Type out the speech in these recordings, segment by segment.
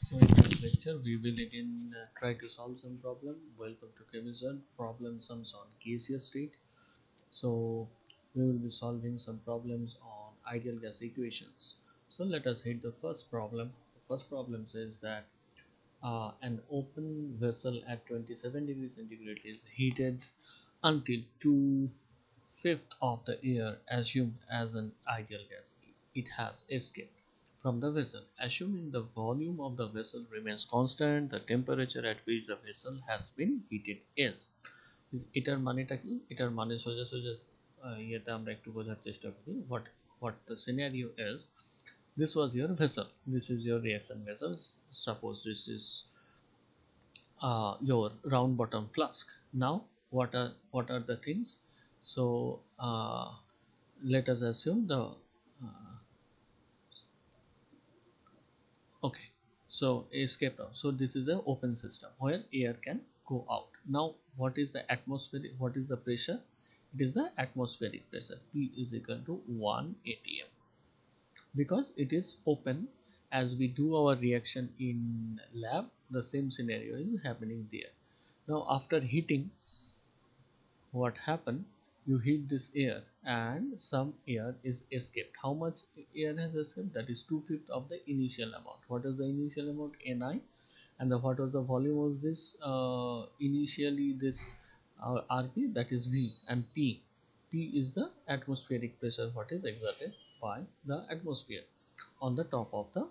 So in this lecture, we will again try to solve some problem. Welcome to Chemistry. Problem sums on gaseous state. So we will be solving some problems on ideal gas equations. So let us hit the first problem. The first problem says that an open vessel at 27 degrees centigrade is heated until 2/5 of the air assumed as an ideal gas. It has escaped from the vessel. Assuming the volume of the vessel remains constant, the temperature at which the vessel has been heated is. এটার মানেটা কি? এটার মানে সোজা সোজা ইয়েতে আমরা একটু বোঝার চেষ্টা করি what the scenario is. This was your vessel. This is your reaction vessel. Suppose this is your round bottom flask. Now what are the things? So let us assume the okay, so escape out. So this is an open system where air can go out. Now what is the atmospheric, what is the pressure? It is the atmospheric pressure. P is equal to 1 atm. Because it is open, as we do our reaction in lab, the same scenario is happening there. Now after heating, what happened? You heat this air and some air is escaped. How much air has escaped? That is 2/5 of the initial amount. What is the initial amount? Ni. And what was the volume of this initially this rp? That is v. And p is the atmospheric pressure what is exerted by the atmosphere on the top of the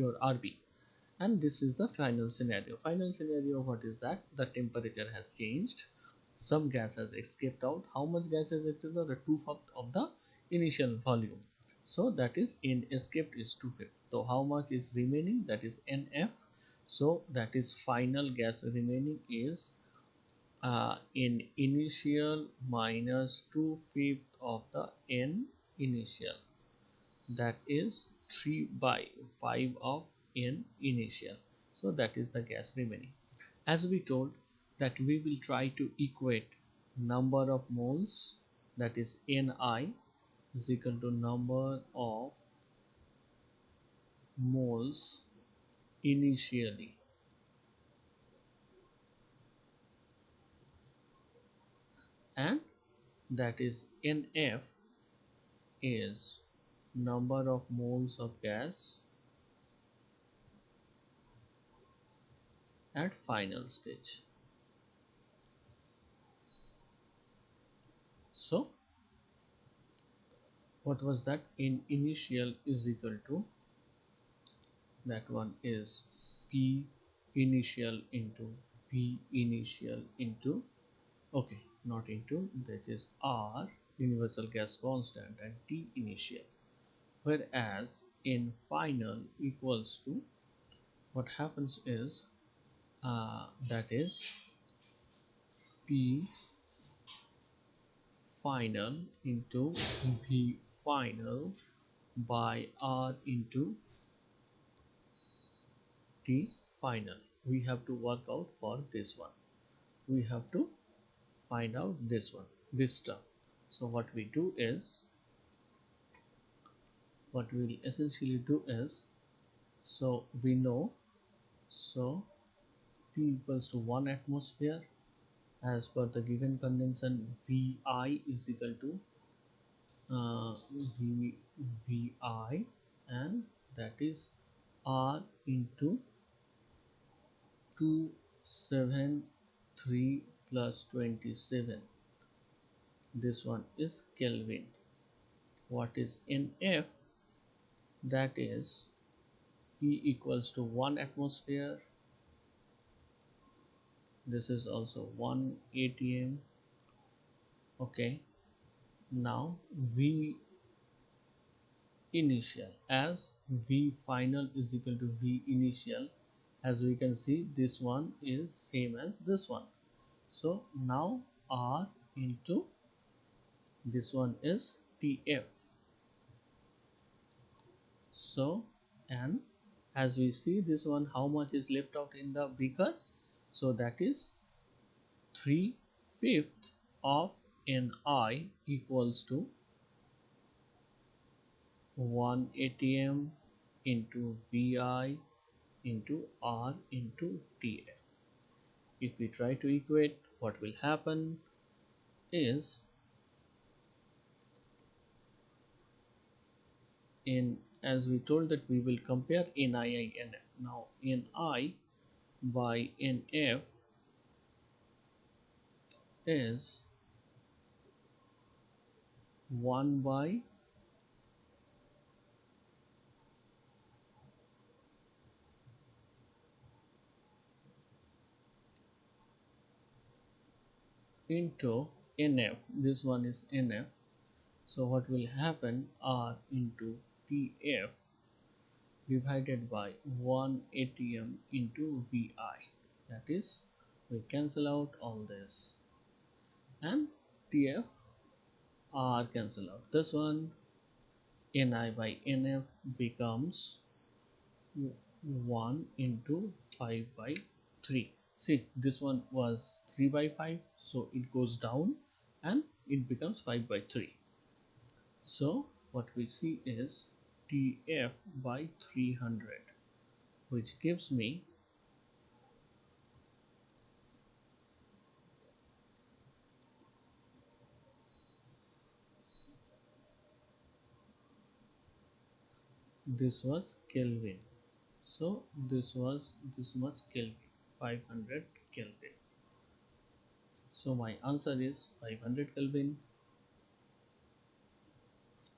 your rb. And this is the final scenario. Final scenario, what is that? The temperature has changed, some gas has escaped out. How much gas has escaped out? The 2/5 of the initial volume. So that is in escaped is 2/5. So how much is remaining? That is nf. So that is final gas remaining is in initial minus 2/5 of the n initial. That is 3/5 of n initial. So that is the gas remaining. As we told that we will try to equate number of moles, that is Ni is equal to number of moles initially, and that is Nf is number of moles of gas at final stage. So what was that? In initial is equal to, that one is P initial into V initial into, okay, not into, that is R universal gas constant and T initial. Whereas in final equals to, what happens is that is P final into V final by R into T final. We have to work out for this one. We have to find out this one, this term. So what we do is, what we will essentially do is, so we know, so P equals to 1 atmosphere as per the given convention. Vi is equal to Vi, and that is R into 273 plus 27. This one is Kelvin. What is Nf? That is P equals to 1 atmosphere. This is also 1 atm. Okay, now V initial, as V final is equal to V initial, as we can see this one is same as this one. So now R into this one is TF. So, and as we see this one, how much is left out in the beaker? So that is 3/5 of Ni equals to 1 atm into Vi into R into TF. If we try to equate, what will happen is, in as we told that we will compare NI NF. Now NI by NF is 1 by into NF. This one is NF. So what will happen, R into TF divided by 1 ATM into VI. That is, we cancel out all this, and TF R cancel out. This one, NI by NF becomes 1 into 5 by 3. See, this one was 3 by 5, so it goes down and it becomes 5 by 3. So what we see is TF by 300, which gives me this was Kelvin. So this was Kelvin, 500 Kelvin. So my answer is 500 Kelvin.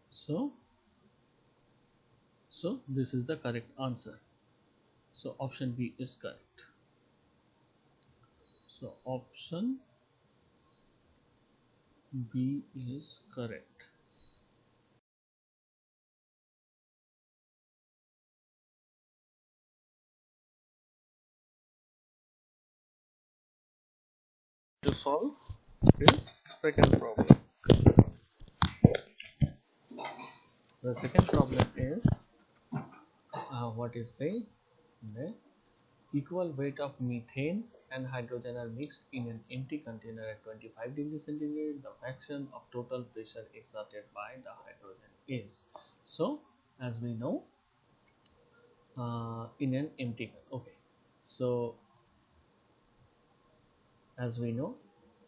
So this is the correct answer. So option B is correct. So option B is correct. To solve this second problem. The second problem is what is say the equal weight of methane and hydrogen are mixed in an empty container at 25 degrees centigrade. The fraction of total pressure exerted by the hydrogen is. So as we know, in an empty, okay, so as we know,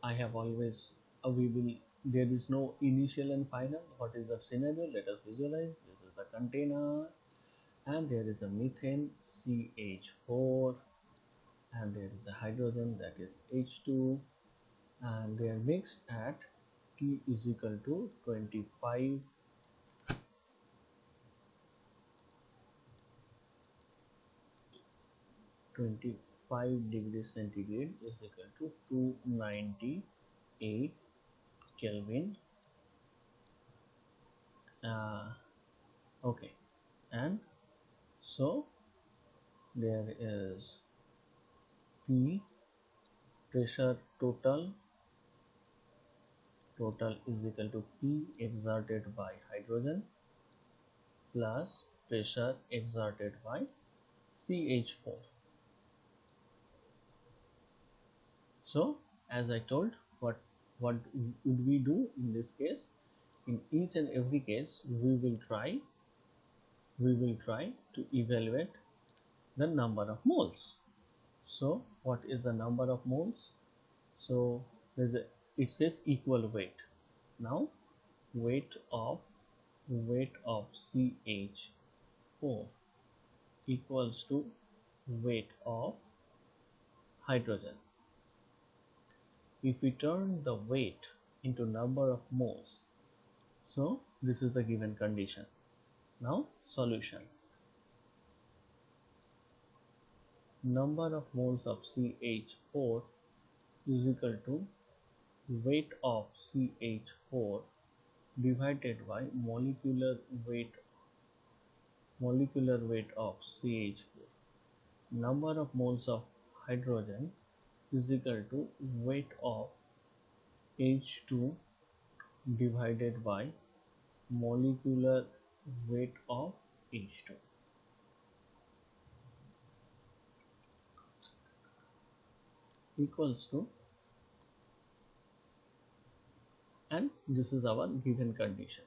I have always we will, there is no initial and final. What is the scenario? Let us visualize. This is the container and there is a methane CH4 and there is a hydrogen, that is H2, and they are mixed at T is equal to 25 degrees centigrade is equal to 298 Kelvin. Okay, and so there is P, pressure total is equal to P exerted by hydrogen plus pressure exerted by CH4. So as I told, what would we do in this case? In each and every case, we will try to evaluate the number of moles. So what is the number of moles? So it says equal weight. Now weight of CH4 equals to weight of hydrogen. If we turn the weight into number of moles, so this is the given condition. Now solution. Number of moles of CH4 is equal to weight of CH4 divided by molecular weight of CH4. Number of moles of hydrogen is equal to weight of H2 divided by molecular weight of H2 equals to, and this is our given condition.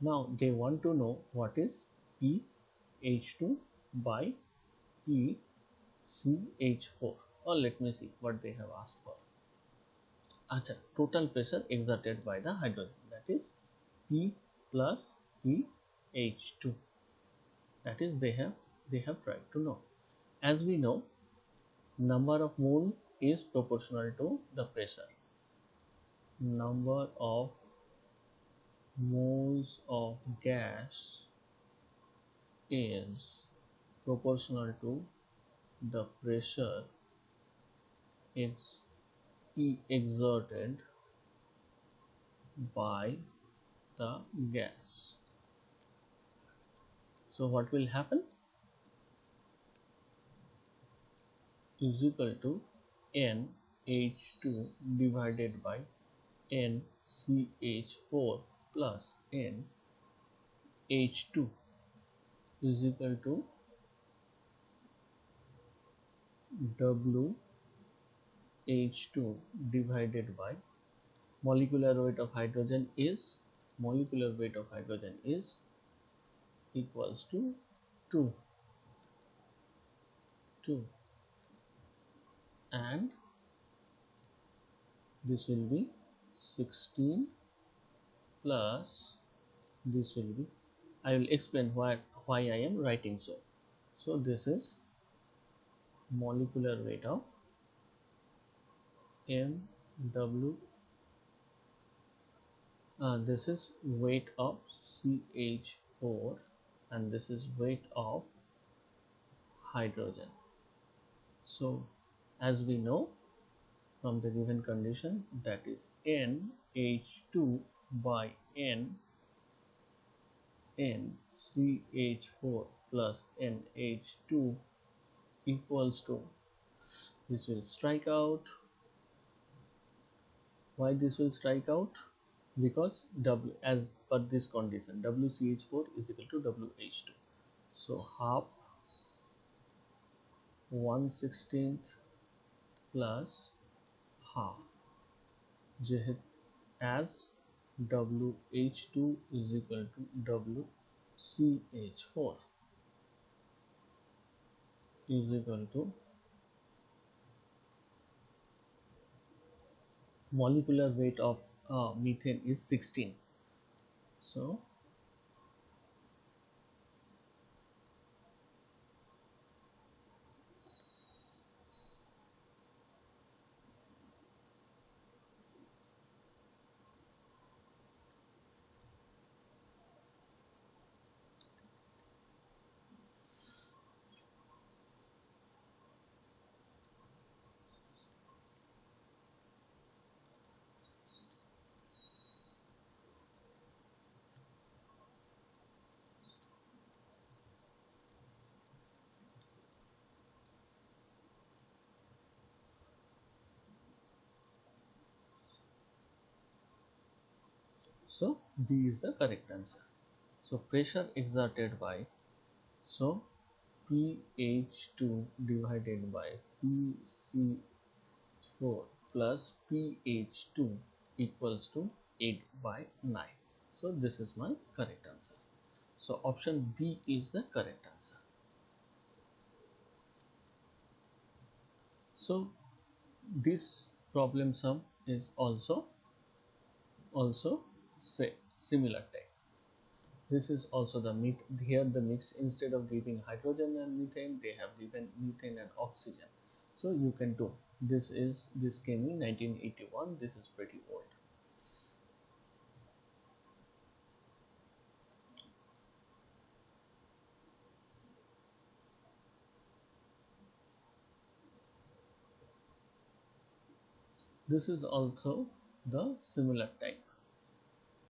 Now they want to know what is pH2 by pCH4, or let me see what they have asked for. Acha, total pressure exerted by the hydrogen, that is P plus pH2, that is they have tried to know. As we know, number of mole is proportional to the pressure. Number of moles of gas is proportional to the pressure exerted by the gas. So what will happen? Is equal to NH2 divided by NCH4 plus NH2 is equal to WH2 divided by molecular weight of hydrogen is equals to 2 and this will be 16 plus this will be, I will explain why I am writing so. So this is molecular weight of MW, this is weight of CH4 and this is weight of hydrogen. So as we know from the given condition, that is NH2 by NCH4 plus NH2 equals to, this will strike out. Why this will strike out? Because W, as per this condition, WCH4 is equal to WH2. So half 1/16 plus half, as WH2 is equal to WCH4 is equal to molecular weight of methane is 16. So B is the correct answer. So pressure exerted by, so pH2 divided by pC4 plus pH2 equals to 8/9. So this is my correct answer. So option B is the correct answer. So this problem sum is also say similar type. This is also the here the mix, instead of giving hydrogen and methane, they have given methane and oxygen. So you can do this. This came in 1981. This is pretty old. This is also the similar type.